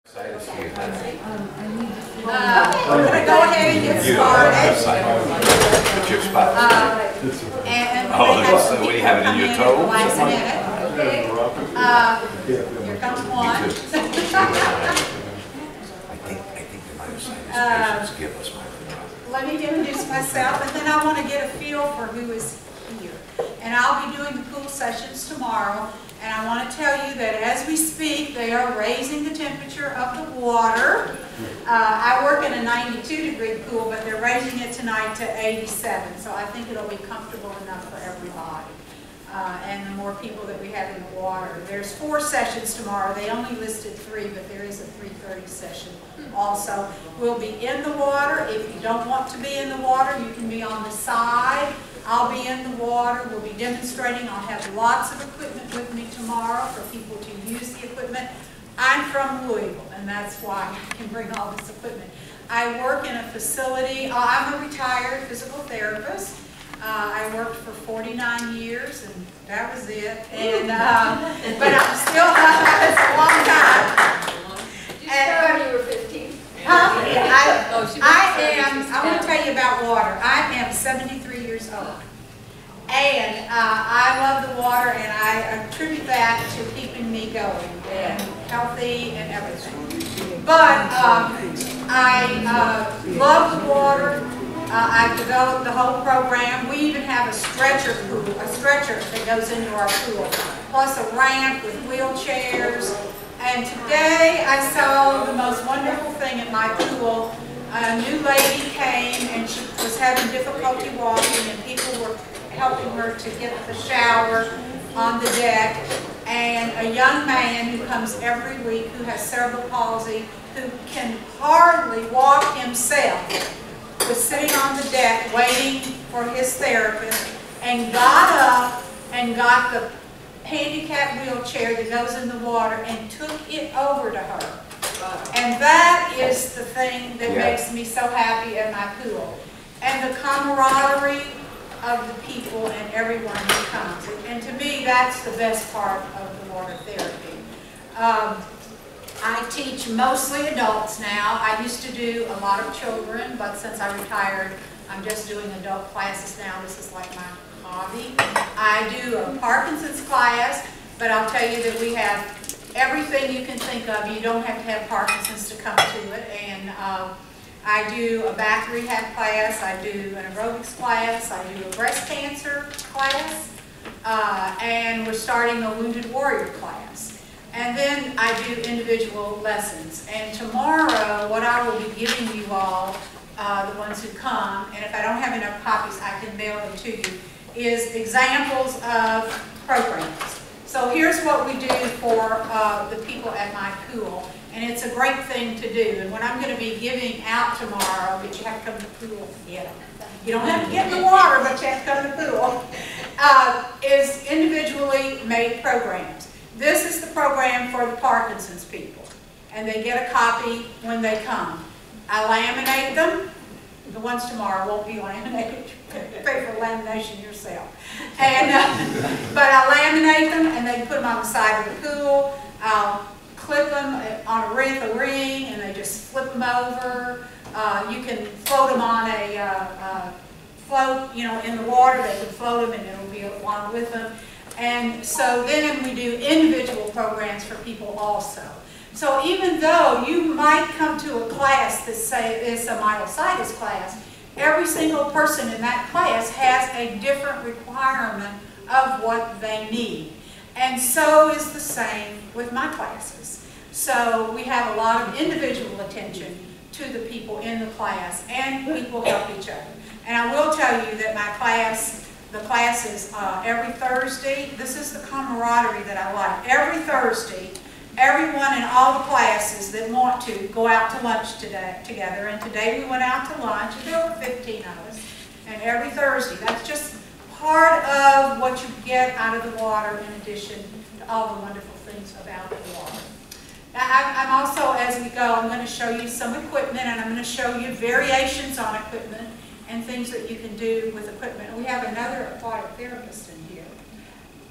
We're going to go ahead and get started. Put your spot. And So what do you have it in your toes? Last minute. Here comes one. I think the myositis patients give us microbiome. Let me introduce myself, and then I want to get a feel for who is here. And I'll be doing the pool sessions tomorrow. And I want to tell you that as we speak, they are raising the temperature of the water. I work in a 92-degree pool, but they're raising it tonight to 87. So I think it'll be comfortable enough for everybody. And the more people that we have in the water. There's 4 sessions tomorrow. They only listed 3, but there is a 3:30 session also. We'll be in the water. If you don't want to be in the water, you can be on the side. I'll be in the water. We'll be demonstrating. I'll have lots of equipment with me tomorrow for people to use the equipment. I'm from Louisville, and that's why I can bring all this equipment. I work in a facility. I'm a retired physical therapist. I worked for 49 years, and that was it. And but I'm still, it's a long time. Did you start when you were 15? I want to tell you about water. I am 73 years old. And I love the water, and I attribute that to keeping me going and healthy and everything. But I love the water. I've developed the whole program. We even have a stretcher pool, a stretcher that goes into our pool, plus a ramp with wheelchairs. And today I saw the most wonderful thing at my pool. A new lady came and she was having difficulty walking, and people were helping her to get the shower on the deck. And a young man who comes every week who has cerebral palsy, who can hardly walk himself, was sitting on the deck waiting for his therapist, and got up and got the handicap wheelchair that goes in the water and took it over to her. And that is the thing that makes me so happy at my pool. And the camaraderie of the people and everyone who comes. And to me, that's the best part of the water therapy. I teach mostly adults now. I used to do a lot of children, but since I retired, I'm just doing adult classes now. This is like my hobby. I do a Parkinson's class, but I'll tell you that we have everything you can think of. You don't have to have Parkinson's to come to it. And I do a back rehab class. I do an aerobics class. I do a breast cancer class. And we're starting a wounded warrior class. And then I do individual lessons. And tomorrow, what I will be giving you all, the ones who come, and if I don't have enough copies, I can mail them to you, is examples of programs. So here's what we do for the people at my pool. And it's a great thing to do. And what I'm going to be giving out tomorrow, but you have to come to the pool to get them. You don't have to get in the water, but you have to come to the pool, is individually made programs. This is the program for the Parkinson's people, and they get a copy when they come. I laminate them. The ones tomorrow won't be laminated. Pay for lamination yourself. And but I laminate them, and they put them on the side of the pool. I'll clip them on a ring, and they just flip them over. You can float them on a float, you know, in the water. They can float them, and it'll be along with them. And so then we do individual programs for people also. So even though you might come to a class that say is a myositis class, every single person in that class has a different requirement of what they need. And so is the same with my classes. So we have a lot of individual attention to the people in the class, and we will help each other. And I will tell you that my class, the classes every Thursday, this is the camaraderie that I like. Every Thursday, everyone in all the classes that want to go out to lunch together. And today we went out to lunch, and there were 15 of us. And every Thursday, that's just part of what you get out of the water in addition to all the wonderful things about the water. Now, I'm also, as we go, I'm going to show you some equipment, and I'm going to show you variations on equipment and things that you can do with equipment. We have another aquatic therapist in here.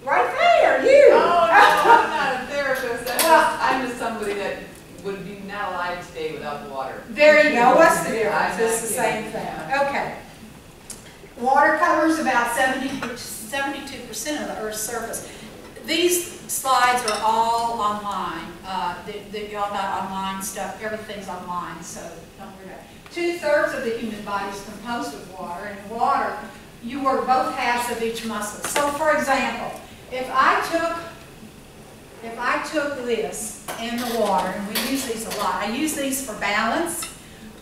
Right there, you! Oh, no, I'm not a therapist. I'm just somebody that would be not alive today without the water. There you go. What's the difference? It's the same thing. Okay. Water covers about 72% of the Earth's surface. These slides are all online. Y'all got online stuff. Everything's online, so don't worry about it. 2/3 of the human body is composed of water, and water, you work both halves of each muscle. So, for example, if I took this in the water, and we use these a lot. I use these for balance.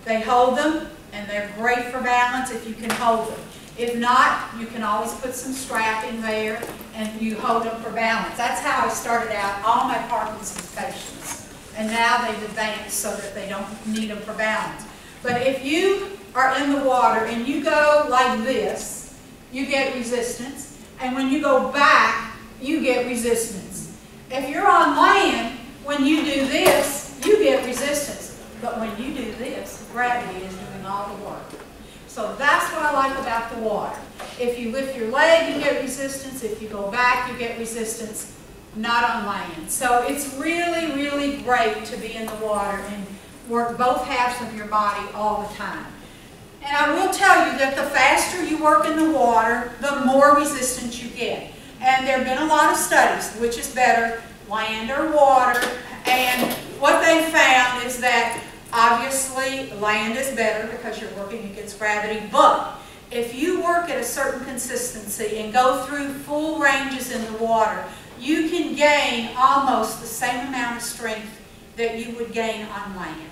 They hold them, and they're great for balance if you can hold them. If not, you can always put some strapping there, and you hold them for balance. That's how I started out all my Parkinson's patients. And now they've advanced so that they don't need them for balance. But if you are in the water and you go like this, you get resistance. And when you go back, you get resistance. If you're on land, when you do this, you get resistance. But when you do this, gravity is doing all the work. So that's what I like about the water. If you lift your leg, you get resistance. If you go back, you get resistance. Not on land. So it's really, really great to be in the water and work both halves of your body all the time. And I will tell you that the faster you work in the water, the more resistance you get. And there have been a lot of studies, which is better, land or water. And what they found is that obviously land is better because you're working against gravity. But if you work at a certain consistency and go through full ranges in the water, you can gain almost the same amount of strength that you would gain on land.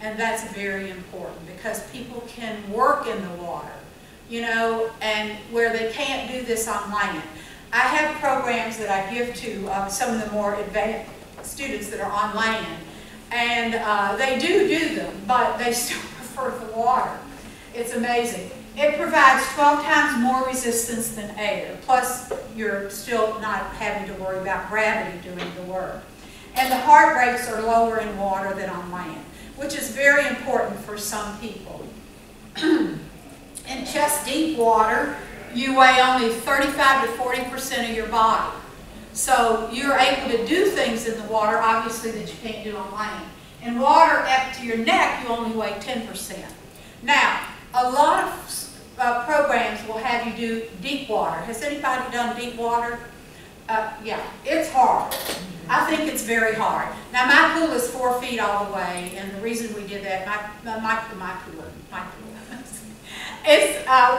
And that's very important because people can work in the water, you know, and where they can't do this on land. I have programs that I give to some of the more advanced students that are on land, and they do them, but they still prefer the water. It's amazing. It provides 12 times more resistance than air, plus you're still not having to worry about gravity doing the work. And the heart rates are lower in water than on land, which is very important for some people. In chest deep water, you weigh only 35 to 40% of your body. So you're able to do things in the water, obviously, that you can't do on land. In water up to your neck, you only weigh 10%. Now, a lot of programs will have you do deep water. Has anybody done deep water? Yeah, it's hard. I think it's very hard. Now, my pool is 4 feet all the way, and the reason we did that,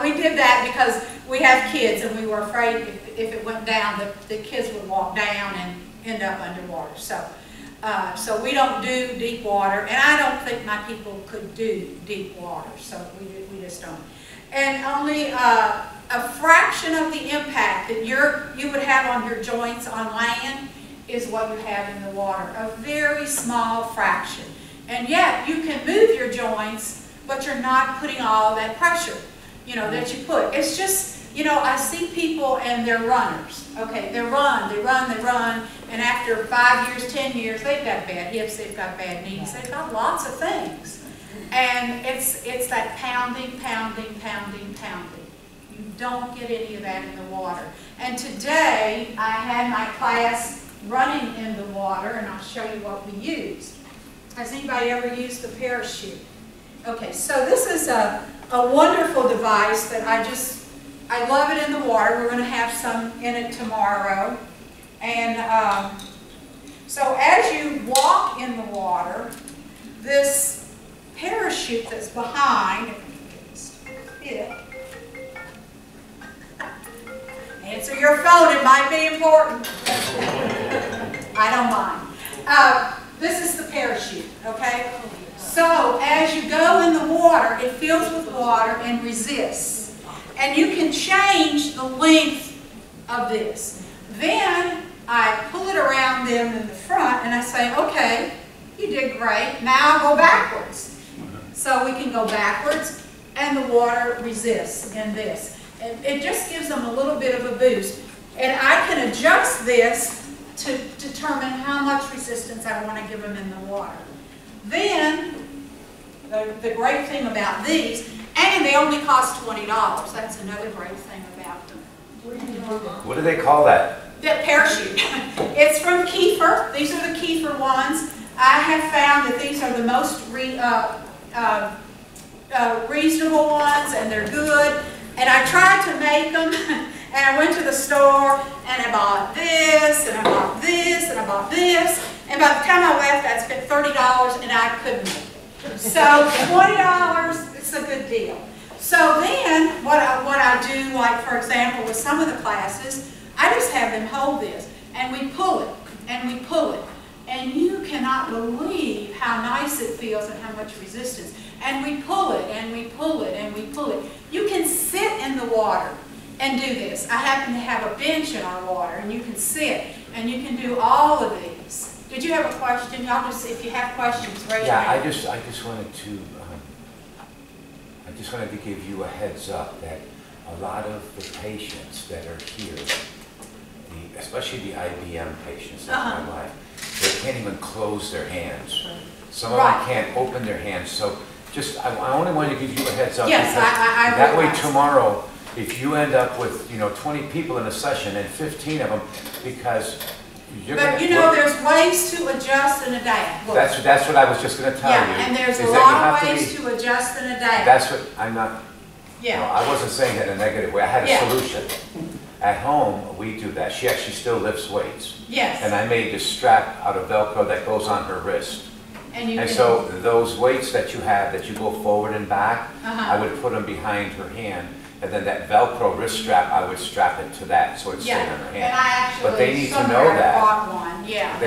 we did that because we have kids, and we were afraid if it went down, the kids would walk down and end up underwater. So we don't do deep water, and I don't think my people could do deep water, so we just don't. And only a fraction of the impact that you would have on your joints on land is what you have in the water, a very small fraction. And yet you can move your joints, but you're not putting all that pressure, you know, that you put. It's just, you know, I see people and they're runners. Okay, they run, and after 5 years, 10 years, they've got bad hips, they've got bad knees, they've got lots of things. And it's that pounding. You don't get any of that in the water. And today, I had my class running in the water, and I'll show you what we used. Has anybody ever used the parachute? Okay, so this is a wonderful device that I love it in the water. We're going to have some in it tomorrow. And so as you walk in the water, this parachute that's behind, answer your phone, it might be important. I don't mind. This is the parachute, okay? So as you go in the water, it fills with water and resists. And you can change the length of this. Then I pull it around them in the front and I say, okay, you did great, now go backwards. So we can go backwards and the water resists in this. And it just gives them a little bit of a boost. And I can adjust this to determine how much resistance I want to give them in the water. Then, the great thing about these, and they only cost $20. That's another great thing about them. What do they call that? The parachute. It's from Kiefer. These are the Kiefer ones. I have found that these are the most reasonable ones, and they're good. And I tried to make them, and I went to the store, and I bought this, and I bought this, and I bought this. And by the time I left, I'd spent $30, and I couldn't make it. So $20, it's a good deal. So then, what I do, like for example, with some of the classes, I just have them hold this, and we pull it, and we pull it. And you cannot believe how nice it feels and how much resistance. And we pull it, and we pull it, and we pull it. You can sit in the water and do this. I happen to have a bench in our water, and you can sit, and you can do all of these. Did you have a question? Y'all just, if you have questions, raise your hand. I just wanted to give you a heads up that a lot of the patients that are here, especially the IBM patients that are alive, they can't even close their hands. Some of them can't open their hands. So just, I only wanted to give you a heads up. Yes, I that way tomorrow, if you end up with 20 people in a session and 15 of them, because you're but you know, there's ways to adjust and adapt. Look. That's what I was just going to tell you. Yeah, and there's a lot of ways to adjust and adapt. That's what I'm not. Yeah. I wasn't saying it in a negative way. I had a solution. At home, we do that. She actually still lifts weights. Yes. And I made this strap out of Velcro that goes on her wrist. And so those weights that you have, that you go forward and back, I would put them behind her hand. And then that Velcro wrist strap, I would strap it to that so it's staying on her hand. And I actually, but they need to know that. Bought one. Yeah.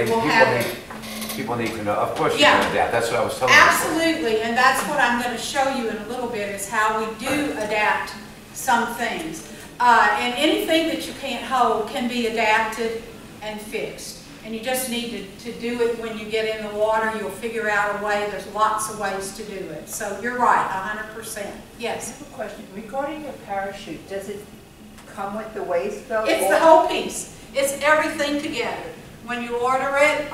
People need to know. Of course you can adapt. That's what I was telling you. Absolutely. And that's what I'm going to show you in a little bit, is how we do adapt some things. And anything that you can't hold can be adapted and fixed. And you just need to do it when you get in the water. You'll figure out a way. There's lots of ways to do it. So you're right, 100%. Yes? I have a question. Regarding your parachute, does it come with the waist belt? It's the whole piece. It's everything together. When you order it,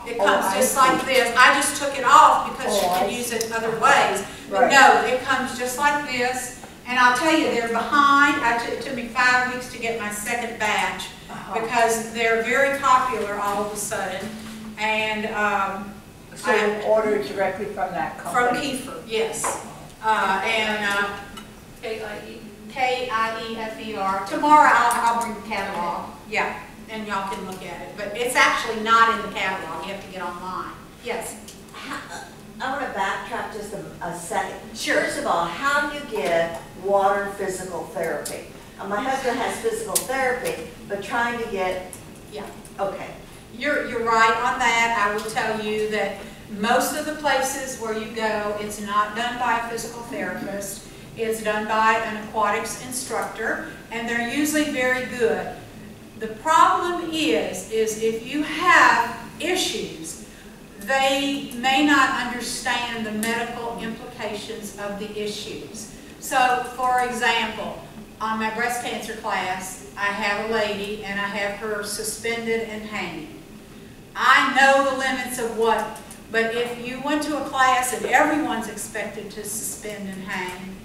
it comes just like this. I just took it off because you can use it other ways. But no, it comes just like this. And I'll tell you, they're behind. It took me 5 weeks to get my second batch because they're very popular all of a sudden. And so you order directly from that company? From Kiefer, yes. K-I-E-F-E-R. Tomorrow I'll bring the catalog. Yeah, and y'all can look at it. But it's actually not in the catalog. You have to get online. Yes. I want to backtrack just a second. Sure. First of all, how do you get water physical therapy? My husband has physical therapy, but trying to get... Yeah. Okay. You're right on that. I will tell you that most of the places where you go, it's not done by a physical therapist. It's done by an aquatics instructor, and they're usually very good. The problem is if you have issues, they may not understand the medical implications of the issues. So, for example, on my breast cancer class, I have a lady and I have her suspended and hanging. I know the limits of what, but if you went to a class and everyone's expected to suspend and hang,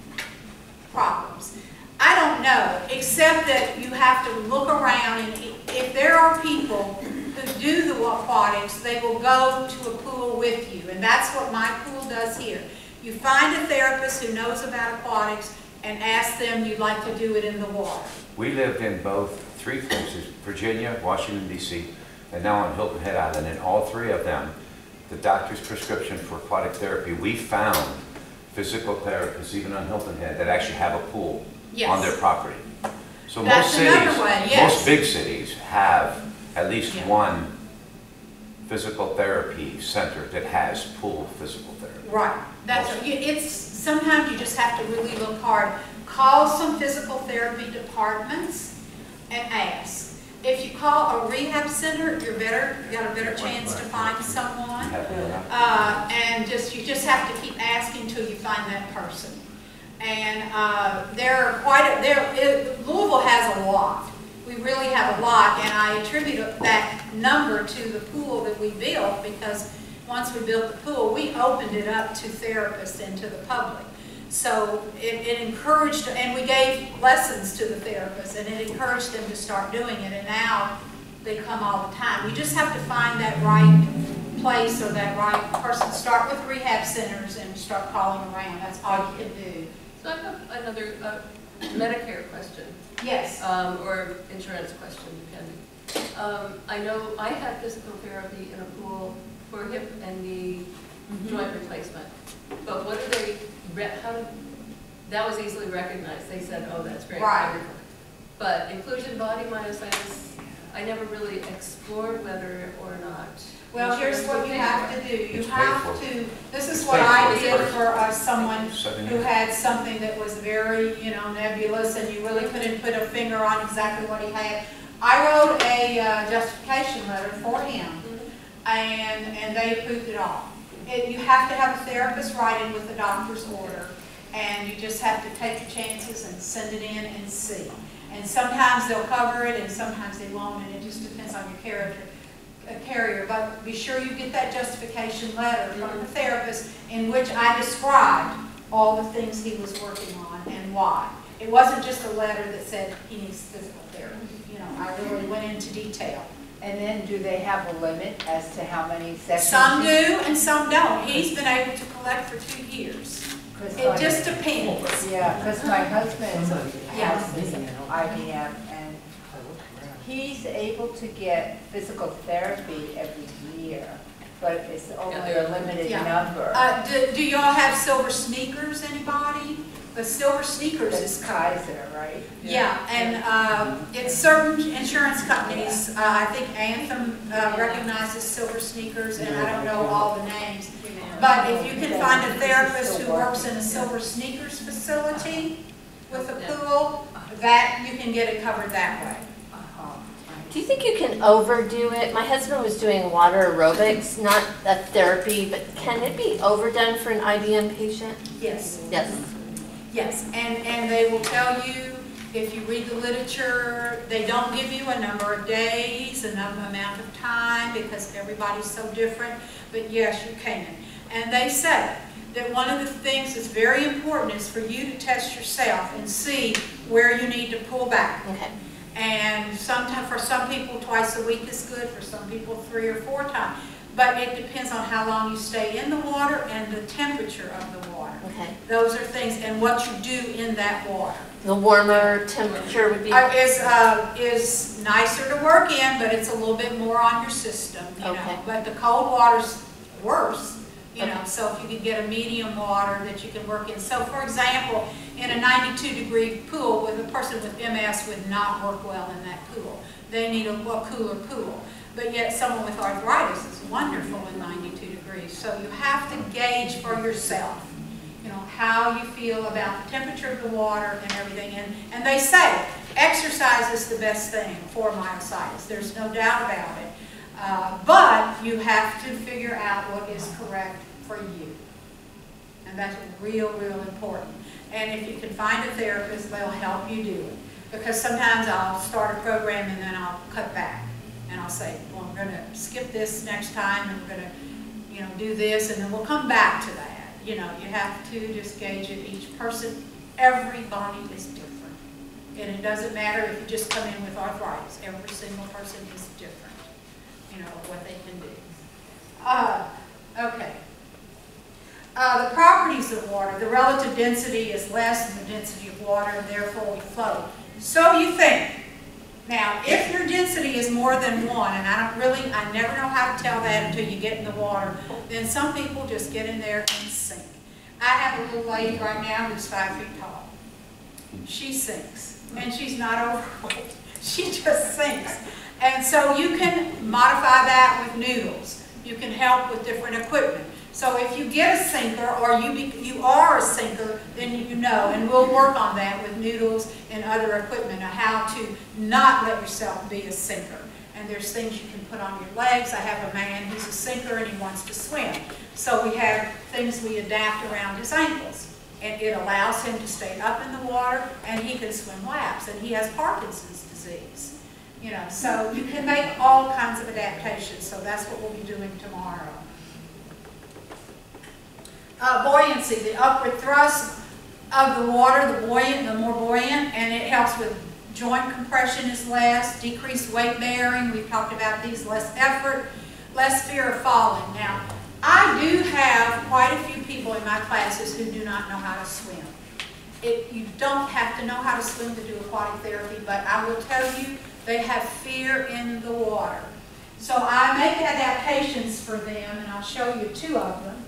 problems. I don't know, except that you have to look around, and if there are people who do the aquatics, they will go to a pool with you, and that's what my pool does here. You find a therapist who knows about aquatics and ask them you'd like to do it in the water. We lived in three places, Virginia, Washington, D.C., and now on Hilton Head Island. In all three of them, the doctor's prescription for aquatic therapy, we found physical therapists, even on Hilton Head, that actually have a pool on their property. So That's most cities, way, yes. most big cities have at least one physical therapy center that has pool physical therapy. Right. It's sometimes you just have to really look hard. Call some physical therapy departments and ask. If you call a rehab center, you got a better chance to find someone. And you just have to keep asking until you find that person. And Louisville has a lot. We really have a lot, and I attribute that number to the pool that we built, because once we built the pool, we opened it up to therapists and to the public. So it encouraged, and we gave lessons to the therapists, and it encouraged them to start doing it, and now they come all the time. We just have to find that right place or that right person. Start with rehab centers and start calling around. That's all you can do. So I have another Medicare question, Yes. or insurance question, depending. I know I had physical therapy in a pool for hip and knee joint replacement, but what do they, how did, that was easily recognized. They said, oh, that's great. Right. But inclusion body myositis, I never really explored whether or not. Well, here's what you have to do. You It's have painful. to, this is It's what I painful. did for someone 7 who years. had something that was very, nebulous and you really couldn't put a finger on exactly what he had. I wrote a justification letter for him and they approved it all. You have to have a therapist write it with the doctor's order, and you just have to take your chances and send it in and see. And sometimes they'll cover it and sometimes they won't, and it just depends on your carrier. But be sure you get that justification letter from the therapist in which I described all the things he was working on and why. It wasn't just a letter that said he needs physical therapy. I really went into detail. And then do they have a limit as to how many sessions? Some do and some don't. He's been able to collect for 2 years. It just depends. Yeah, because my husband Yeah. has IBM, and he's able to get physical therapy every year, but it's only a limited Yeah. number. Do y'all have silver sneakers, anybody? The silver sneakers It's is Kaiser, right? Yeah, and it's certain insurance companies, I think Anthem recognizes silver sneakers, and I don't know all the names. But if you can find a therapist who works in a silver sneakers facility with a pool, that you can get it covered that way. Do you think you can overdo it? My husband was doing water aerobics, not a therapy, but can it be overdone for an IBM patient? Yes. Yes. Yes, and they will tell you, if you read the literature, they don't give you a number of days, a number amount of time, because everybody's so different, but yes, you can. And they say that one of the things that's very important is for you to test yourself and see where you need to pull back. Okay. And sometimes, for some people, twice a week is good, for some people 3 or 4 times. But it depends on how long you stay in the water and the temperature of the water. Okay. Those are things, and what you do in that water. The warmer temperature would be. Is nicer to work in, but it's a little bit more on your system, you Okay. know. But the cold water's worse, you know. Okay. So if you could get a medium water that you can work in. So for example, in a 92-degree pool, with a person with MS would not work well in that pool. They need a cooler pool. But yet someone with arthritis is wonderful in 92 degrees. So you have to gauge for yourself, how you feel about the temperature of the water and everything. And they say exercise is the best thing for myositis. There's no doubt about it. But you have to figure out what is correct for you. And that's real, real important. And if you can find a therapist, they'll help you do it. Because sometimes I'll start a program and then I'll cut back. And I'll say, well, we're going to skip this next time, and we're going to, do this, and then we'll come back to that. You have to just gauge it. Each person, everybody is different. And it doesn't matter if you just come in with arthritis. Every single person is different, what they can do. Okay. The properties of water. The relative density is less than the density of water, and therefore we float. So you think. Now, if your density is more than 1, and I never know how to tell that until you get in the water, then some people just get in there and sink. I have a little lady right now who's 5 feet tall. She sinks, and she's not overweight. She just sinks. And so you can modify that with noodles. You can help with different equipment. So if you get a sinker, or you are a sinker, then you know, and we'll work on that with noodles and other equipment, on how to not let yourself be a sinker. And there's things you can put on your legs. I have a man who's a sinker and he wants to swim. So we have things we adapt around his ankles. And it allows him to stay up in the water, and he can swim laps. And he has Parkinson's disease. So you can make all kinds of adaptations. So that's what we'll be doing tomorrow. Buoyancy, the upward thrust of the water, the more buoyant, and it helps with joint compression is less, decreased weight bearing. We've talked about these, less effort. less fear of falling. Now, I do have quite a few people in my classes who do not know how to swim. You don't have to know how to swim to do aquatic therapy, but I will tell you, they have fear in the water. So I make adaptations for them, and I'll show you 2 of them.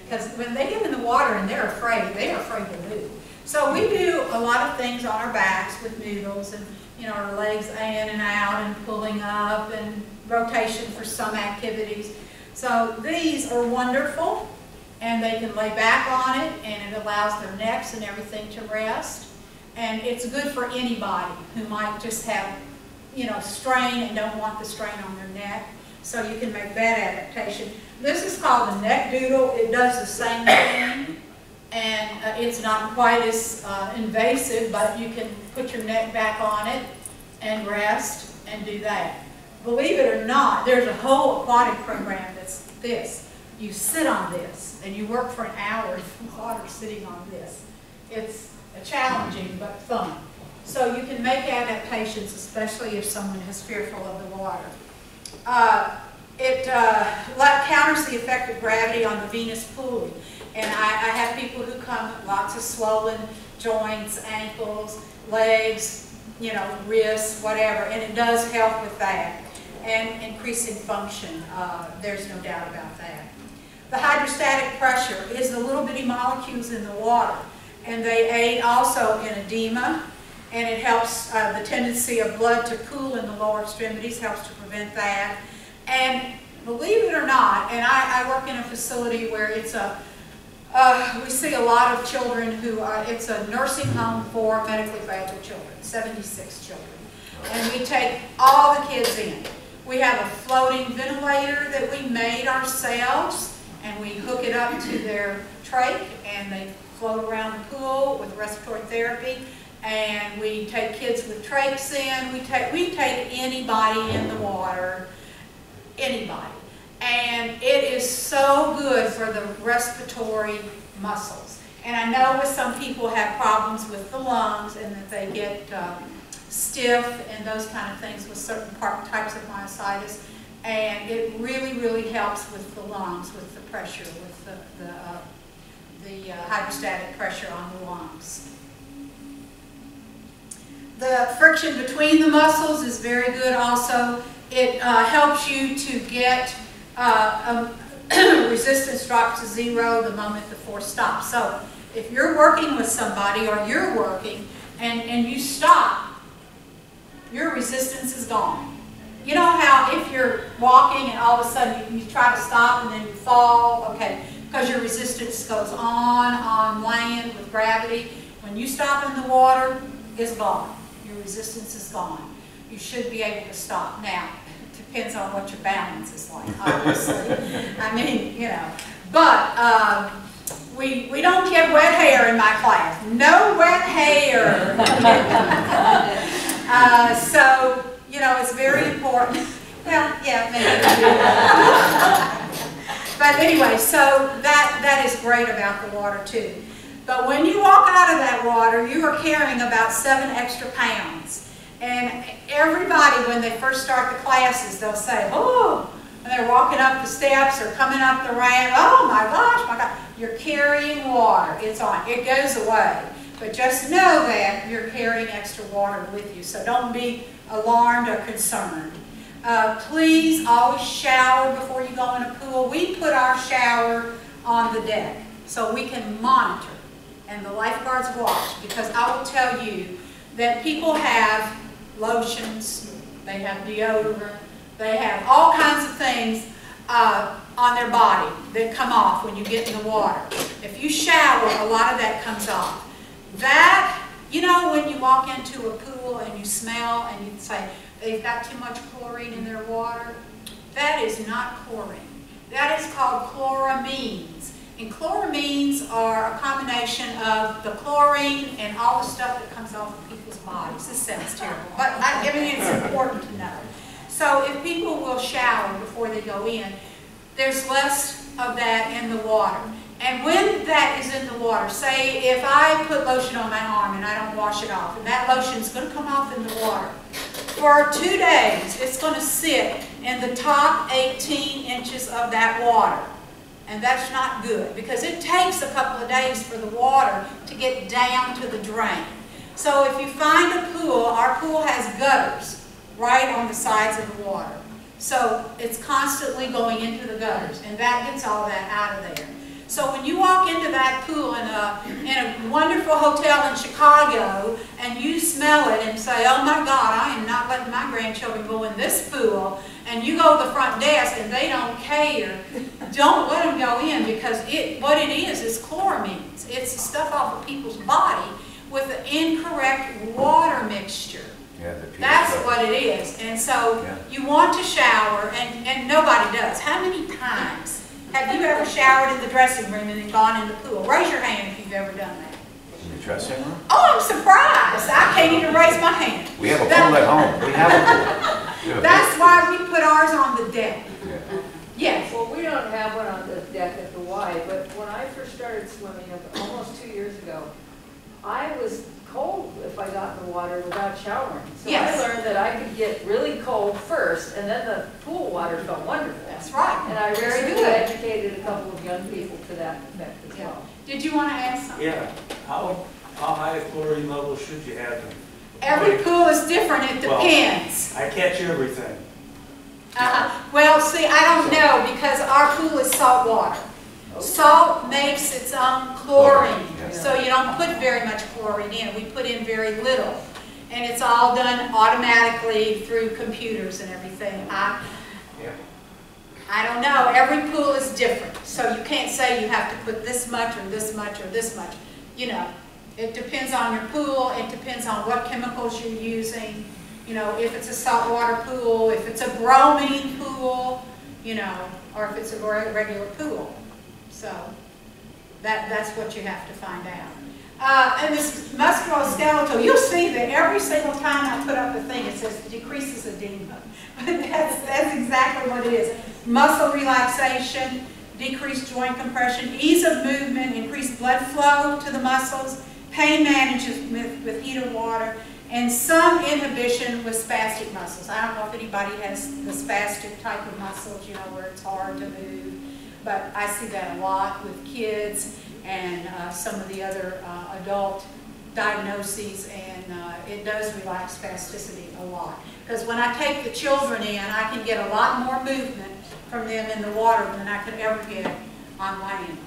Because when they get in the water and they're afraid to move. So we do a lot of things on our backs with noodles, and our legs in and out and pulling up and rotation for some activities. So these are wonderful, and they can lay back on it, and it allows their necks and everything to rest. And it's good for anybody who might just have, strain and don't want the strain on their neck. So you can make that adaptation. This is called a neck doodle. It does the same thing, and it's not quite as invasive, but you can put your neck back on it and rest and do that. Believe it or not, there's a whole aquatic program that's this. You sit on this, and you work for an hour in the water sitting on this. It's challenging but fun. So you can make adaptations, especially if someone is fearful of the water. It counters the effect of gravity on the venous pooling. And I have people who come with lots of swollen joints, ankles, legs, wrists, whatever, and it does help with that. And increasing function, there's no doubt about that. The hydrostatic pressure is the little bitty molecules in the water, and they aid also in edema, and it helps the tendency of blood to pool in the lower extremities, helps to prevent that. And believe it or not, and I work in a facility where it's we see a lot of children who, it's a nursing home for medically fragile children, 76 children. And we take all the kids in. We have a floating ventilator that we made ourselves, and we hook it up to their trach, and they float around the pool with respiratory therapy. And we take kids with trachs in. We take anybody in the water, anybody. And it is so good for the respiratory muscles. And I know with some people have problems with the lungs, and that they get stiff and those kind of things with certain types of myositis. And it really, really helps with the lungs, with the pressure, with the hydrostatic pressure on the lungs. The friction between the muscles is very good also. It helps you to get resistance drop to 0 the moment the force stops. So if you're working with somebody, or you're working and you stop, your resistance is gone. You know how if you're walking and all of a sudden you try to stop and then you fall, okay, because your resistance goes on land with gravity. When you stop in the water, it's gone. Your resistance is gone. You should be able to stop. Now, it depends on what your balance is like, obviously. I mean, but we don't get wet hair in my class. No wet hair. So, it's very important. Well, yeah, maybe. But anyway, so that is great about the water too. But when you walk out of that water, you are carrying about 7 extra pounds. And everybody, when they first start the classes, they'll say, oh, and they're walking up the steps or coming up the ramp, oh my gosh, my God, you're carrying water. It goes away. But just know that you're carrying extra water with you, so don't be alarmed or concerned. Please always shower before you go in a pool. We put our shower on the deck so we can monitor, and the lifeguards watch, because I will tell you that people have lotions, they have deodorant, they have all kinds of things on their body that come off when you get in the water. If you shower, a lot of that comes off. That, when you walk into a pool and you smell and you say, they've got too much chlorine in their water, that is not chlorine. That is called chloramines. And chloramines are a combination of the chlorine and all the stuff that comes off of people's bodies. This sounds terrible, but I mean, it's important to know. So if people will shower before they go in, there's less of that in the water. And when that is in the water, say if I put lotion on my arm and I don't wash it off, and that lotion is going to come off in the water, For 2 days, it's going to sit in the top 18 inches of that water. And that's not good because it takes a couple of days for the water to get down to the drain. So if you find a pool, our pool has gutters right on the sides of the water. So it's constantly going into the gutters, and that gets all that out of there. So when you walk into that pool in a wonderful hotel in Chicago and you smell it and say, oh my God, I am not letting my grandchildren go in this pool, and you go to the front desk and they don't care, don't let them go in because what it is chloramines. It's the stuff off of people's body with the incorrect water mixture. Yeah, that's what it is. And so you want to shower, and nobody does. How many times have you ever showered in the dressing room and then gone in the pool? Raise your hand if you've ever done that. In the dressing room? Oh, I'm surprised. I can't even raise my hand. We have a pool at home. We have a pool. That's why we put ours on the deck. Yeah. Yes. Well, we don't have one on the deck at the Y, but when I first started swimming almost 2 years ago, I was cold if I got in the water without showering. So Yes. I learned that I could get really cold first, and then the pool water felt wonderful. That's right. And I Very recently good. educated a couple of young people to that effect as Yeah. well. Did you want to ask something? Yeah, how high a chlorine level should you have? Every pool is different. It Well, depends. I catch everything. Well, see, I don't know because our pool is salt water. Salt makes its own chlorine, so you don't put very much chlorine in. We put in very little, and it's all done automatically through computers and everything. I don't know. Every pool is different, so you can't say you have to put this much or this much or this much. You know, it depends on your pool. It depends on what chemicals you're using. You know, if it's a saltwater pool, if it's a bromine pool, you know, or if it's a regular pool. So that's what you have to find out. And this musculoskeletal, you'll see that every single time I put up a thing, it says decreases edema. But that's exactly what it is. Muscle relaxation, decreased joint compression, ease of movement, increased blood flow to the muscles, pain management with heated water, and some inhibition with spastic muscles. I don't know if anybody has the spastic type of muscles, you know, where it's hard to move, but I see that a lot with kids and some of the other adult diagnoses, and it does relax spasticity a lot. Because when I take the children in, I can get a lot more movement from them in the water than I could ever get on land.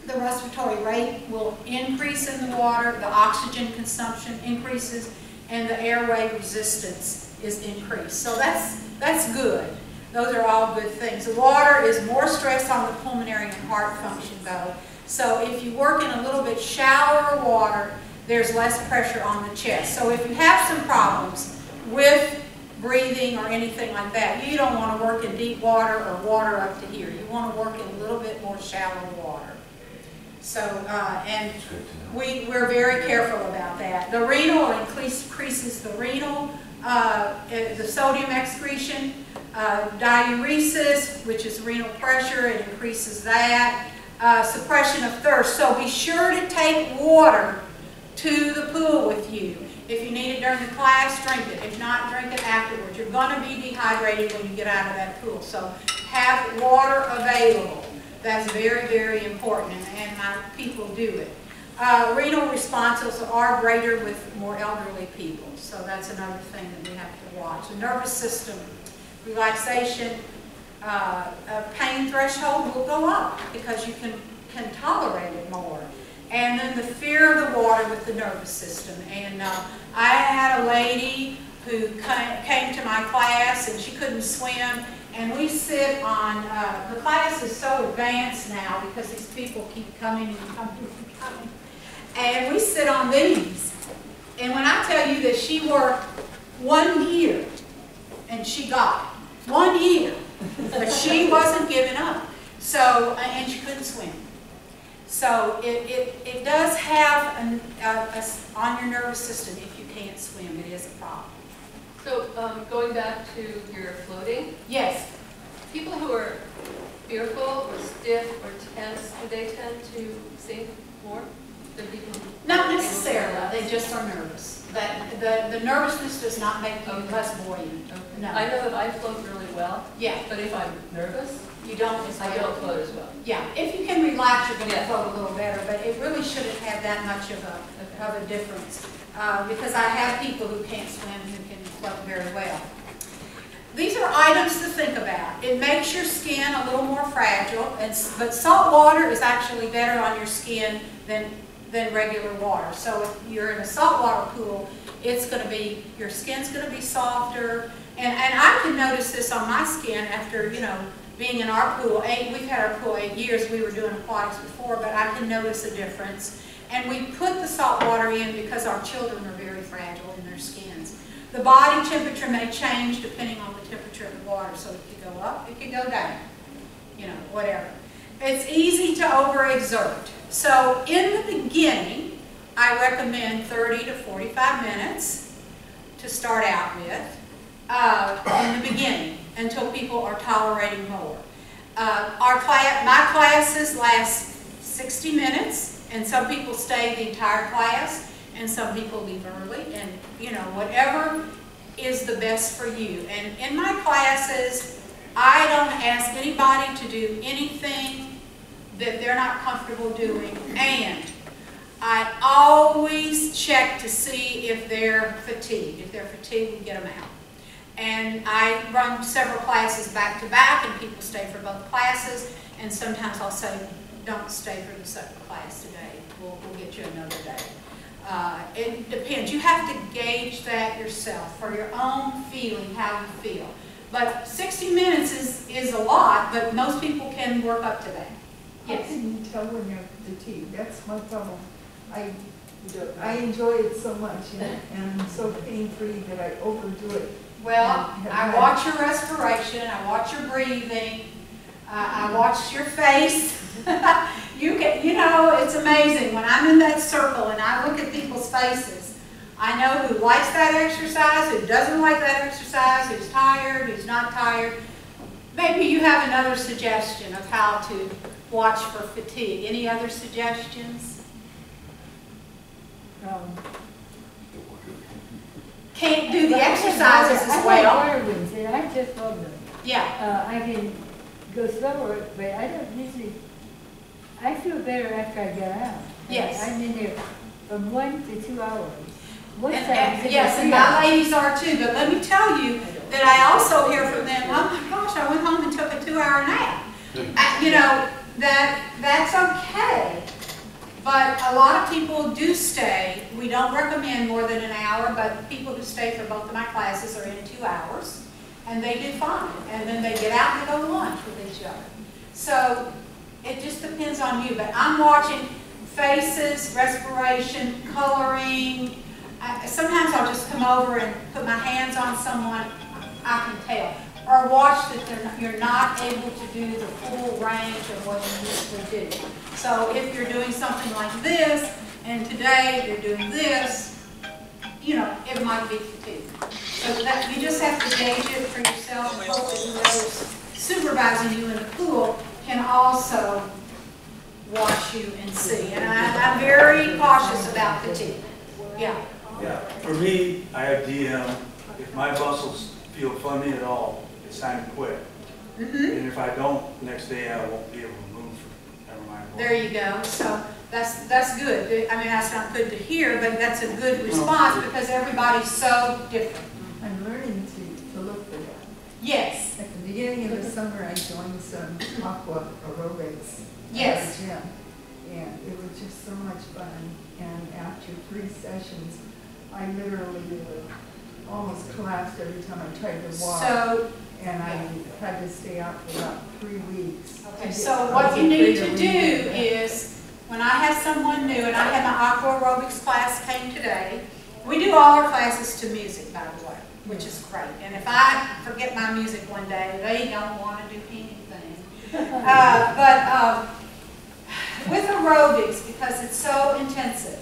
The respiratory rate will increase in the water, the oxygen consumption increases, and the airway resistance is increased. So that's good. Those are all good things. The water is more stress on the pulmonary and heart function though. So if you work in a little bit shallower water, there's less pressure on the chest. So if you have some problems with breathing or anything like that, you don't want to work in deep water or water up to here. You want to work in a little bit more shallow water. So, and we're very careful about that. The renal increases the renal, the sodium excretion, diuresis, which is renal pressure, it increases that. Suppression of thirst. So be sure to take water to the pool with you. If you need it during the class, drink it. If not, drink it afterwards. You're going to be dehydrated when you get out of that pool. So have water available. That's very, very important, and my people do it. Renal responses are greater with more elderly people, so that's another thing that we have to watch. The nervous system, relaxation, pain threshold will go up because you can tolerate it more. And then the fear of the water with the nervous system. And I had a lady who came to my class and she couldn't swim. And we sit on, the class is so advanced now because these people keep coming and coming and coming. And we sit on these. And when I tell you that she worked 1 year and she got it, 1 year, but she wasn't giving up. So, and she couldn't swim. So it does have on your nervous system if you can't swim, it is a problem. So going back to your floating, yes. People who are fearful or stiff or tense, do they tend to sink more than people who Not necessarily, they just are nervous. The nervousness does not make you less buoyant. Okay. No. I know that I float really well, Yeah, but if I'm nervous, you don't as I well. don't float as well. Yeah, if you can relax, you're going to Yeah. float a little better, but it really shouldn't have that much of a difference. Because I have people who can't swim who can float very well. These are items to think about. It makes your skin a little more fragile, but salt water is actually better on your skin than regular water. So if you're in a saltwater pool, it's going to be, your skin's going to be softer. And I can notice this on my skin after, you know, being in our pool. We've had our pool 8 years. We were doing aquatics before, but I can notice a difference. And we put the salt water in because our children are very fragile in their skins. The body temperature may change depending on the temperature of the water. So it could go up, it could go down, you know, whatever. It's easy to overexert. So in the beginning, I recommend 30 to 45 minutes to start out with in the beginning until people are tolerating more. My classes last 60 minutes, and some people stay the entire class, and some people leave early, and you know, whatever is the best for you. And in my classes, I don't ask anybody to do anything that they're not comfortable doing, and I always check to see if they're fatigued. If they're fatigued, we get them out. And I run several classes back to back, and people stay for both classes, and sometimes I'll say, don't stay for the second class today. We'll get you another day. It depends. You have to gauge that yourself for your own feeling, how you feel. But 60 minutes is a lot, but most people can work up to that. Yes. How can you tell when you're fatigued? That's my problem. I enjoy it so much, and I'm so pain-free that I overdo it. Well, I watch your respiration, I watch your breathing, I watch your face. You know, it's amazing. When I'm in that circle and I look at people's faces, I know who likes that exercise, who doesn't like that exercise, who's tired, who's not tired. Maybe you have another suggestion of how to watch for fatigue. Any other suggestions? Can't do the exercises as well. I like water wings, and I just love them. Yeah. I can go slower, but I don't usually, I feel better after I get out. Yes. I'm in there from 1 to 2 hours. Yes, and my ladies are too, but let me tell you that I also hear from them, oh my gosh, I went home and took a 2-hour nap. You know, that's okay, but a lot of people do stay. We don't recommend more than an hour, but people who stay for both of my classes are in 2 hours, and they do fine. And then they get out and go to lunch with each other. So it just depends on you, but I'm watching faces, respiration, coloring. Sometimes I'll just come over and put my hands on someone, I can tell. Or watch that you're not able to do the full range of what you usually do. So if you're doing something like this, and today you're doing this, you know, it might be fatigue. So that you just have to gauge it for yourself, and hope that whoever's supervising you in the pool can also watch you and see. And I'm very cautious about fatigue. Yeah. Yeah, for me, I have DM. If my muscles feel funny at all, it's time to quit. And if I don't, next day I won't be able to move. Never mind. There you go. So that's good. I mean, that's not good to hear, but that's a good response because everybody's so different. I'm learning to look for that. Yes. At the beginning of the summer, I joined some aqua aerobics Yes. at the gym, and it was just so much fun. And after 3 sessions, I literally almost collapsed every time I tried to walk. So, and I had to stay out for about 3 weeks. okay, so what you need to do is, when I have someone new, and I had my aqua aerobics class came today, we do all our classes to music, by the way, which is great. And if I forget my music one day, they don't want to do anything. With aerobics, because it's so intensive,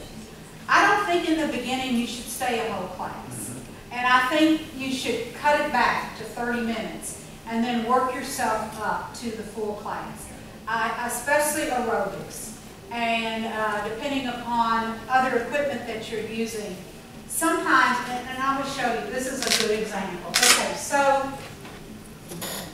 I don't think in the beginning you should stay a whole class. And I think you should cut it back to 30 minutes and then work yourself up to the full class, especially aerobics. And depending upon other equipment that you're using, sometimes, and I will show you, this is a good example. Okay, so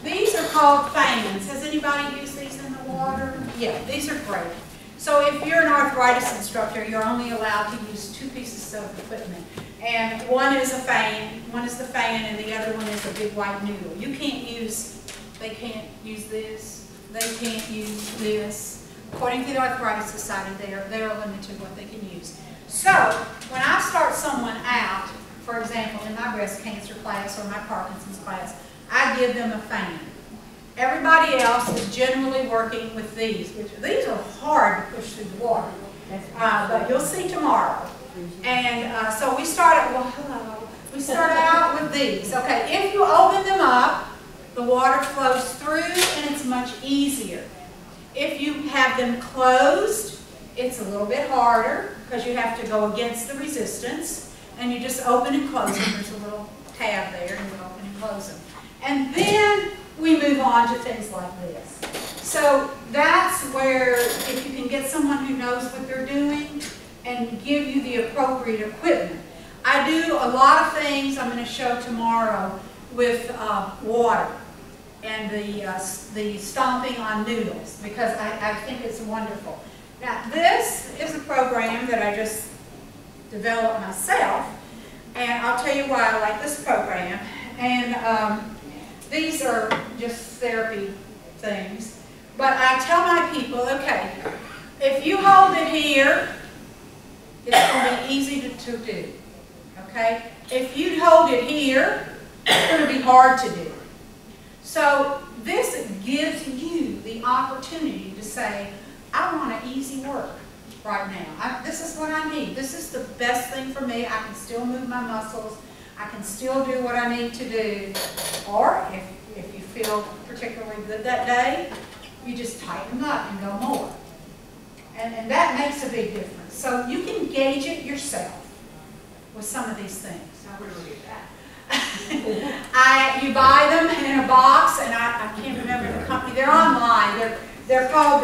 these are called fans. Has anybody used these in the water? Yeah, these are great. So if you're an arthritis instructor, you're only allowed to use 2 pieces of equipment. And one is a fan, one is the fan, and the other one is a big white noodle. You can't use, they can't use this, they can't use this. According to the Arthritis Society, they're limited what they can use. So when I start someone out, for example, in my breast cancer class or my Parkinson's class, I give them a fan. Everybody else is generally working with these, which these are hard to push through the water. But you'll see tomorrow. And so we start out with these. Okay, if you open them up, the water flows through and it's much easier. If you have them closed, it's a little bit harder because you have to go against the resistance. And you just open and close them. There's a little tab there, and you open and close them. And then we move on to things like this. So that's where, if you can get someone who knows what they're doing and give you the appropriate equipment. I do a lot of things I'm going to show tomorrow with water and the stomping on noodles, because I think it's wonderful. Now this is a program that I just developed myself, and I'll tell you why I like this program. And these are just therapy things. But I tell my people, okay, if you hold it here, it's going to be easy to do. Okay? If you hold it here, it's going to be hard to do. So this gives you the opportunity to say, I want an easy work right now. This is what I need. This is the best thing for me. I can still move my muscles. I can still do what I need to do. Or if you feel particularly good that day, you just tighten them up and go more. And that makes a big difference. So you can gauge it yourself with some of these things. Now where do we get that? You buy them in a box, and I can't remember the company. They're online. They're called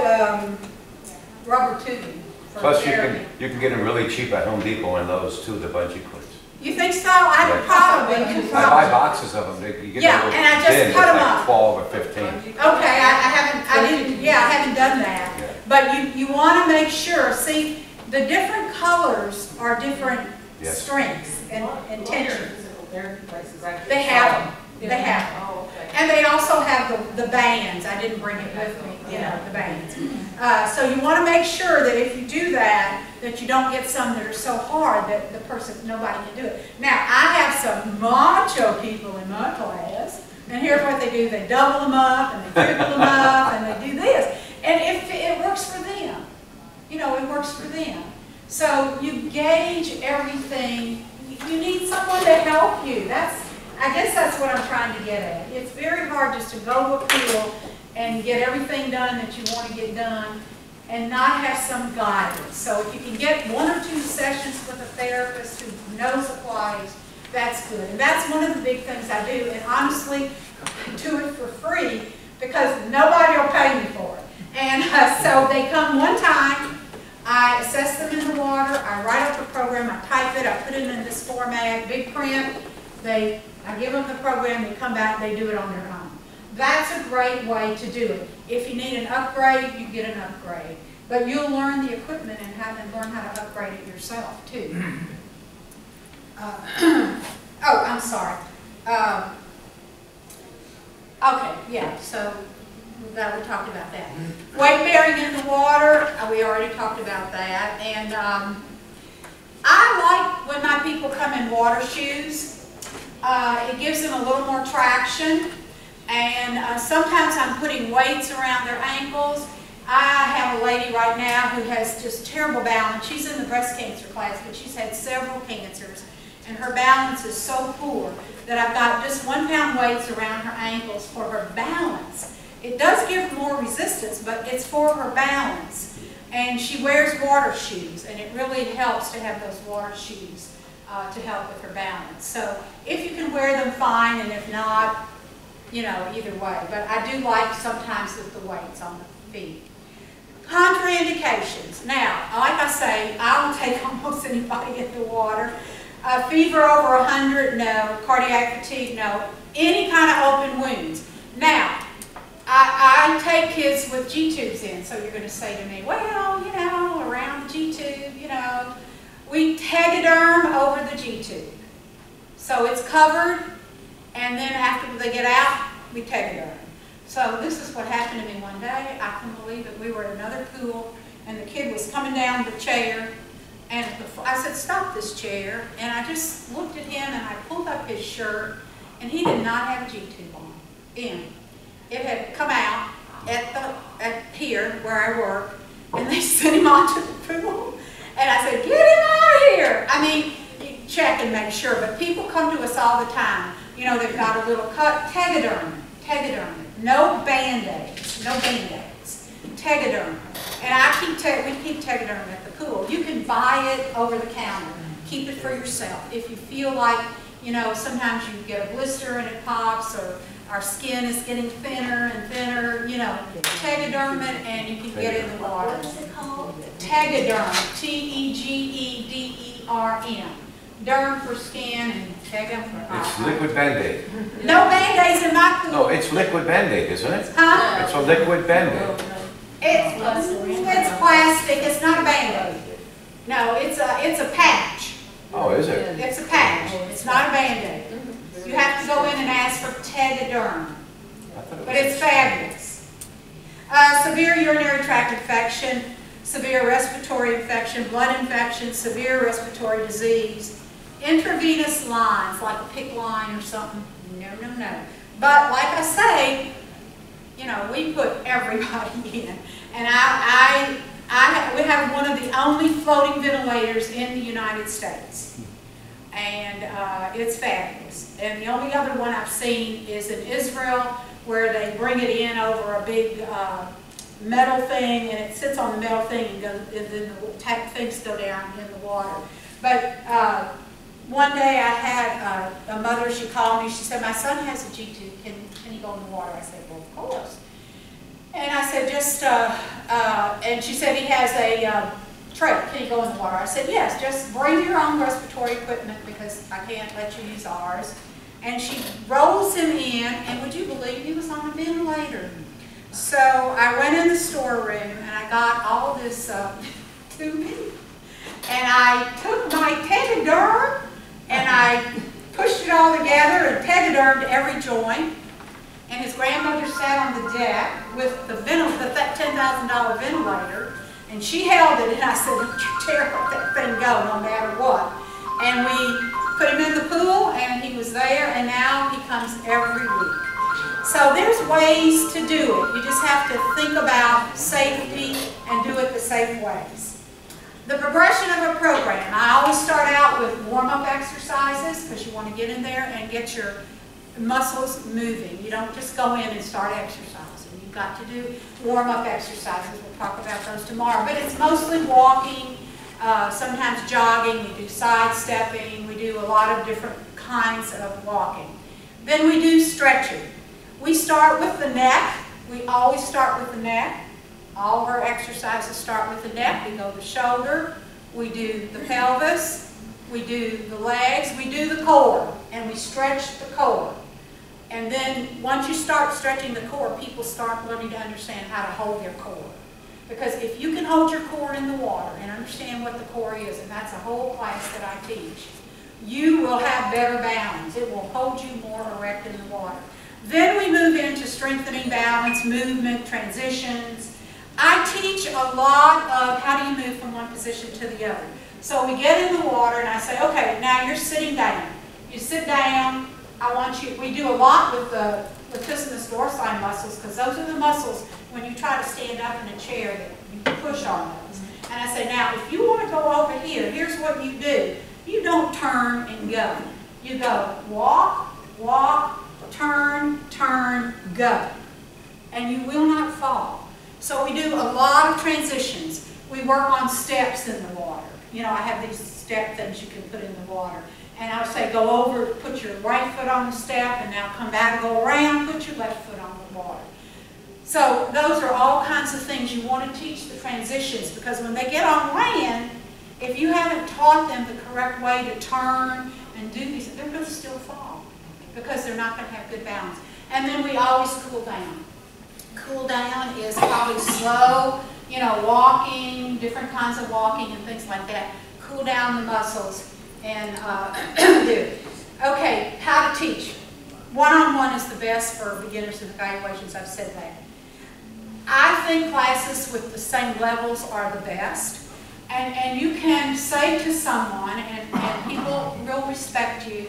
rubber tubing. Plus you can get them really cheap at Home Depot and those too, the bungee cords. You think so? I probably could. I buy boxes of them. You get yeah, and I just cut them up. 12 or 15. Okay, I haven't done that. Yeah. But you want to make sure. See, the different colors are different strengths and tensions. They have them. They have them. Oh, okay. And they also have the bands. I didn't bring it with me, the bands. So you want to make sure that if you do that, that you don't get some that are so hard that nobody can do it. Now, I have some macho people in my class, and here's what they do. They double them up, and they triple them up, and they do this. And if it works for them, it works for them. So you gauge everything. You need someone to help you. I guess that's what I'm trying to get at. It's very hard just to go to a pool and get everything done that you want to get done and not have some guidance. So if you can get 1 or 2 sessions with a therapist who knows aquatics, that's good. And that's one of the big things I do. And honestly, I do it for free because nobody will pay me for it. And so they come one time, I assess them in the water, I write up a program, I type it, I put it in this format, big print. I give them the program, they come back, they do it on their own. That's a great way to do it. If you need an upgrade, you get an upgrade. But you'll learn the equipment and learn how to upgrade it yourself, too. Oh, I'm sorry. Okay, yeah, so we talked about that. Weight bearing in the water, we already talked about that. And I like when my people come in water shoes. It gives them a little more traction, and sometimes I'm putting weights around their ankles. I have a lady right now who has just terrible balance. She's in the breast cancer class, but she's had several cancers, and her balance is so poor that I've got just 1-pound weights around her ankles for her balance. It does give more resistance, but it's for her balance. And she wears water shoes, and it really helps to have those water shoes to help with her balance. So if you can wear them, fine, and if not, either way. But I do like sometimes with the weights on the feet. Contraindications. Now, like I say, I will take almost anybody in the water. Fever over 100, no. Cardiac fatigue, no. Any kind of open wounds. Now, I take kids with G-tubes in, so you're going to say to me, well, you know, around the G-tube, you know, we tegaderm over the G-tube. So it's covered, and then after they get out, we tegaderm. So this is what happened to me one day. I couldn't believe it. We were at another pool, and the kid was coming down the chair, and I said, stop this chair. And I just looked at him, and I pulled up his shirt, and he did not have a G-tube on. It had come out at here, where I work, and they sent him onto the pool. And I said, get him out of here. I mean, you check and make sure, but people come to us all the time. You know, they've got a little cut, tegaderm. No Band-Aids, tegaderm. And we keep tegaderm at the pool. You can buy it over the counter. Keep it for yourself. If you feel like, you know, sometimes you get a blister and it pops, or our skin is getting thinner and thinner, you know, tegaderm it and you can get it in the water. What is it called? Tegaderm, T-E-G-E-D-E-R-M. Derm for skin and tegum for eye. It's liquid Band-Aid. No Band-Aids in my pool. No, it's liquid Band-Aid, isn't it? Huh? It's a liquid Band-Aid. It's plastic. It's not a Band-Aid. No, it's a patch. Oh, is it? It's a patch. It's not a Band-Aid. You have to go in and ask for tegaderm. But it's fabulous. Severe urinary tract infection, severe respiratory infection, blood infection, severe respiratory disease, intravenous lines, like a PICC line or something. No. But like I say, you know, we put everybody in. And we have one of the only floating ventilators in the United States. And it's fabulous. And the only other one I've seen is in Israel, where they bring it in over a big metal thing, and it sits on the metal thing, and then the things go down in the water. But one day I had a mother, she called me, she said, my son has a G-tube, can he go in the water? I said, well, of course. And I said, and she said he has a tray, can he go in the water? I said, yes, just bring your own respiratory equipment because I can't let you use ours. And she rolls him in, and would you believe he was on a ventilator? So I went in the storeroom, and I got all this tubing, and I took my tegaderm, and I pushed it all together and tegadermed every joint. And his grandmother sat on the deck with that $10,000 ventilator, and she held it, and I said, don't you dare let that thing go, no matter what. And we put him in the pool, and he was there, and now he comes every week. So there's ways to do it. You just have to think about safety and do it the safe ways. The progression of a program. I always start out with warm-up exercises because you want to get in there and get your muscles moving. You don't just go in and start exercising. You've got to do warm-up exercises. We'll talk about those tomorrow. But it's mostly walking, sometimes jogging. We do sidestepping. We do a lot of different kinds of walking. Then we do stretching. We start with the neck. We always start with the neck. All of our exercises start with the neck. We go the shoulder. We do the pelvis. We do the legs. We do the core. And we stretch the core. And then once you start stretching the core, people start learning to understand how to hold their core. Because if you can hold your core in the water and understand what the core is, and that's a whole class that I teach, you will have better balance. It will hold you more erect in the water. Then we move into strengthening balance, movement, transitions. I teach a lot of how do you move from one position to the other. So we get in the water and I say, okay, now you're sitting down. You sit down. I want you, we do a lot with the latissimus dorsi muscles because those are the muscles when you try to stand up in a chair that you push on those. And I say, now if you want to go over here, here's what you do. You don't turn and go. You go walk, walk, turn, turn, go. And you will not fall. So we do a lot of transitions. We work on steps in the water. You know, I have these step things you can put in the water. And I'll say go over, put your right foot on the step, and now come back, go around, put your left foot on the water. So those are all kinds of things you want to teach the transitions because when they get on land, if you haven't taught them the correct way to turn and do these, they're going to still fall because they're not going to have good balance. And then we always cool down. Cool down is probably slow, you know, walking, different kinds of walking and things like that. Cool down the muscles and do. Okay, how to teach. One-on-one is the best for beginners and evaluations, I've said that. I think classes with the same levels are the best. And you can say to someone, and people will respect you,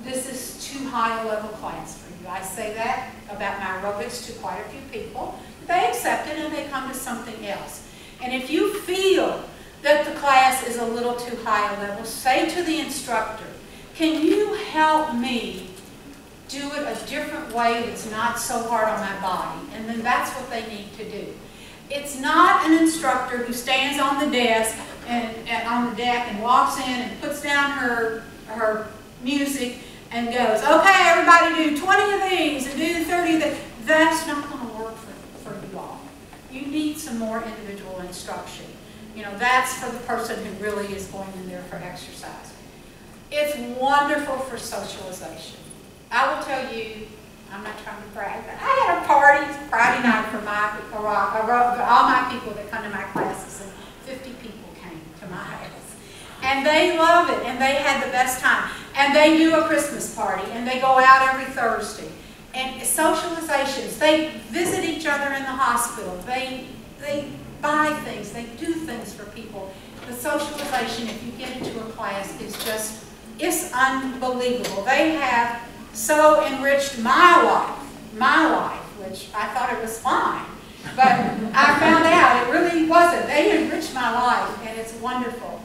this is too high a level class for you. I say that about my aerobics to quite a few people. They accept it and they come to something else. And if you feel that the class is a little too high a level, say to the instructor, can you help me do it a different way that's not so hard on my body? And then that's what they need to do. It's not an instructor who stands on the desk and on the deck and walks in and puts down her music and goes, okay, everybody do 20 of these and do 30 of these. That's not going to work for you all. You need some more individual instruction. You know, that's for the person who really is going in there for exercise. It's wonderful for socialization. I will tell you, I'm not trying to brag, but I had a party Friday night for all my people that come to my classes, and 50 people came to my house. And they love it, and they had the best time. And they do a Christmas party, and they go out every Thursday. And socializations, they visit each other in the hospital. They buy things, they do things for people. The socialization, if you get into a class, is just, it's unbelievable. They have so enriched my life, which I thought it was fine. But I found out it really wasn't. They enriched my life, and it's wonderful.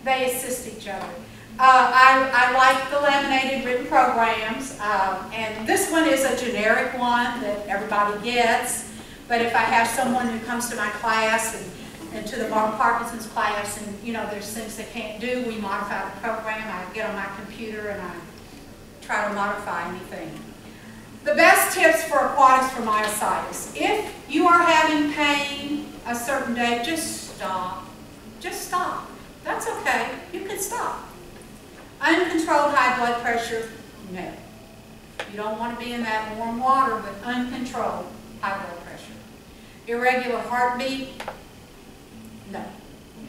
They assist each other. I like the laminated written programs, and this one is a generic one that everybody gets. But if I have someone who comes to my class and to the Parkinson's class, and you know there's things they can't do, we modify the program. I get on my computer and I try to modify anything. The best tips for aquatics for myositis. If you are having pain a certain day, just stop. Just stop. That's okay. You can stop. Uncontrolled high blood pressure, no. You don't want to be in that warm water with uncontrolled high blood pressure. Irregular heartbeat, no.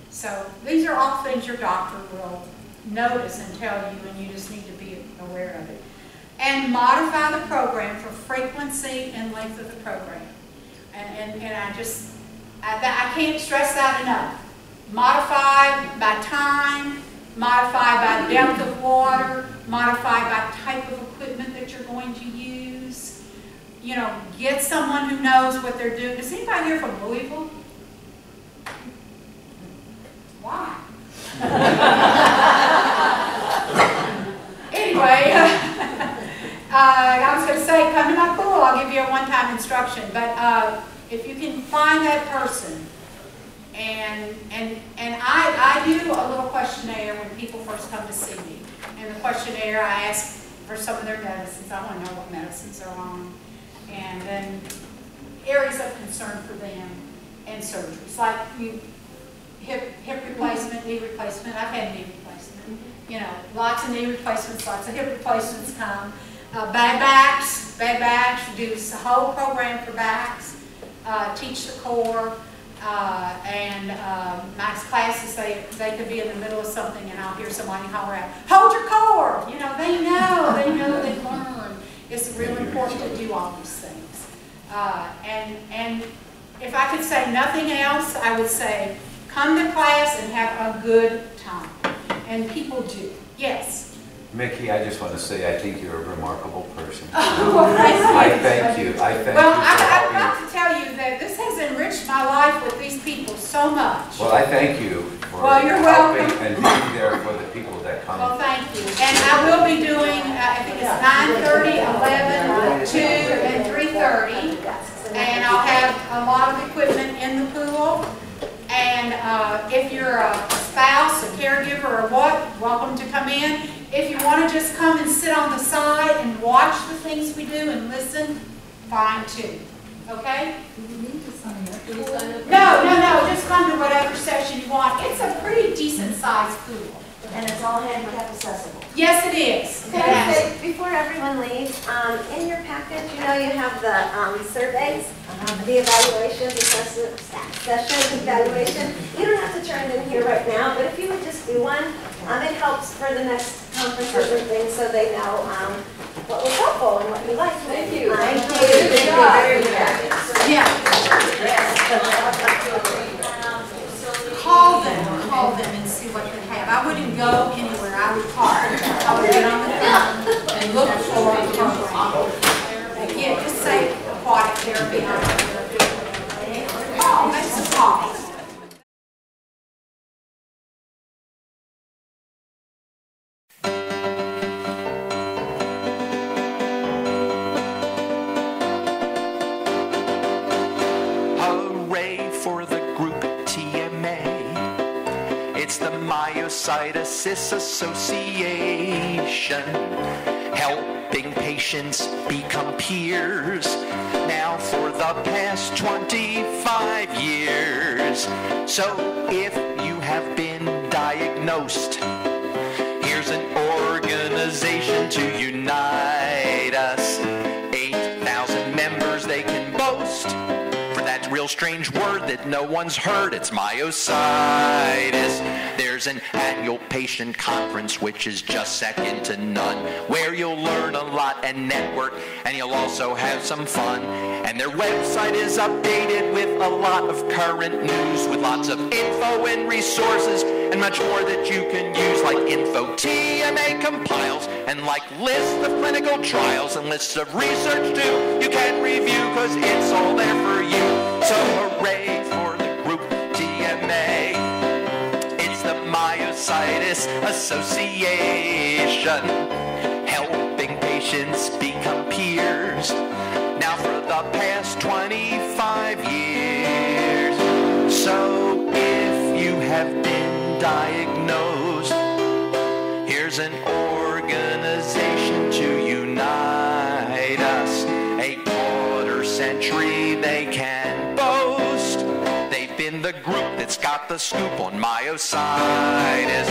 So these are all things your doctor will notice and tell you, and you just need to be aware of it. And modify the program for frequency and length of the program. And I can't stress that enough. Modify by time, modify by depth of water, modify by type of equipment that you're going to use. You know, get someone who knows what they're doing. Is anybody here from Louisville? Why? Anyway, I was going to say, come to my pool, I'll give you a one-time instruction. But if you can find that person, and I do a little questionnaire when people first come to see me. In the questionnaire, I ask for some of their medicines. I want to know what medicines they're on. And then areas of concern for them and surgeries. Like hip replacement, knee replacement. I've had knee replacement. You know, lots of knee replacements, lots of hip replacements come. Bad backs, do the whole program for backs. Teach the core. My classes, they could be in the middle of something and I'll hear somebody holler out, hold your core! You know, they learn. It's really important to do all these things. And if I could say nothing else, I would say, come to class and have a good time. And people do. Yes? Mickey, I just want to say I think you're a remarkable person. Well, I thank you. Well, I've got to tell you that this has enriched my life with these people so much. Well, I thank you for you're helping welcome. and being there for the people that come. Well, thank you. And I will be doing, I think it's 9:30, 11, 2, and 3:30. And I'll have a lot of equipment in the pool. And if you're a spouse, a caregiver, or what, welcome to come in. If you want to just come and sit on the side and watch the things we do and listen, fine too. Okay? Do we need to sign up Do we sign up? No, just come to whatever session you want. It's a pretty decent sized pool. And it's all handicap accessible. Yes, it is. Can I say, before everyone leaves, in your package, you know, you have the surveys, the evaluations, assessment, session evaluation. You don't have to turn it in here right now, but if you would just do one, it helps for the next conferences and things, so they know what was helpful and what you liked. Thank you. Thank you. Good Thank job. you very much. Yeah. Call them and see what they have. I wouldn't go anywhere. I would park. I would get on the phone and look for a program. Yeah, just say aquatic therapy. Call, make some calls. Hooray for the group TMA. It's the Myositis Association, helping patients become peers now for the past 25 years. So if you have been diagnosed, here's an organization to unite us. 8,000 members they can boast. That real strange word that no one's heard, it's myositis. There's an annual patient conference which is just second to none, where you'll learn a lot and network, and you'll also have some fun. And their website is updated with a lot of current news, with lots of info and resources and much more that you can use, like info TMA compiles, and like lists of clinical trials and lists of research too. You can review because it's all there for you. So hooray for the group TMA. It's the Myositis Association, helping patients become peers now for the past 25 years. So if you have been diagnosed, here's an organization to unite us. A quarter century they can boast. They've been the group that's got the scoop on myositis.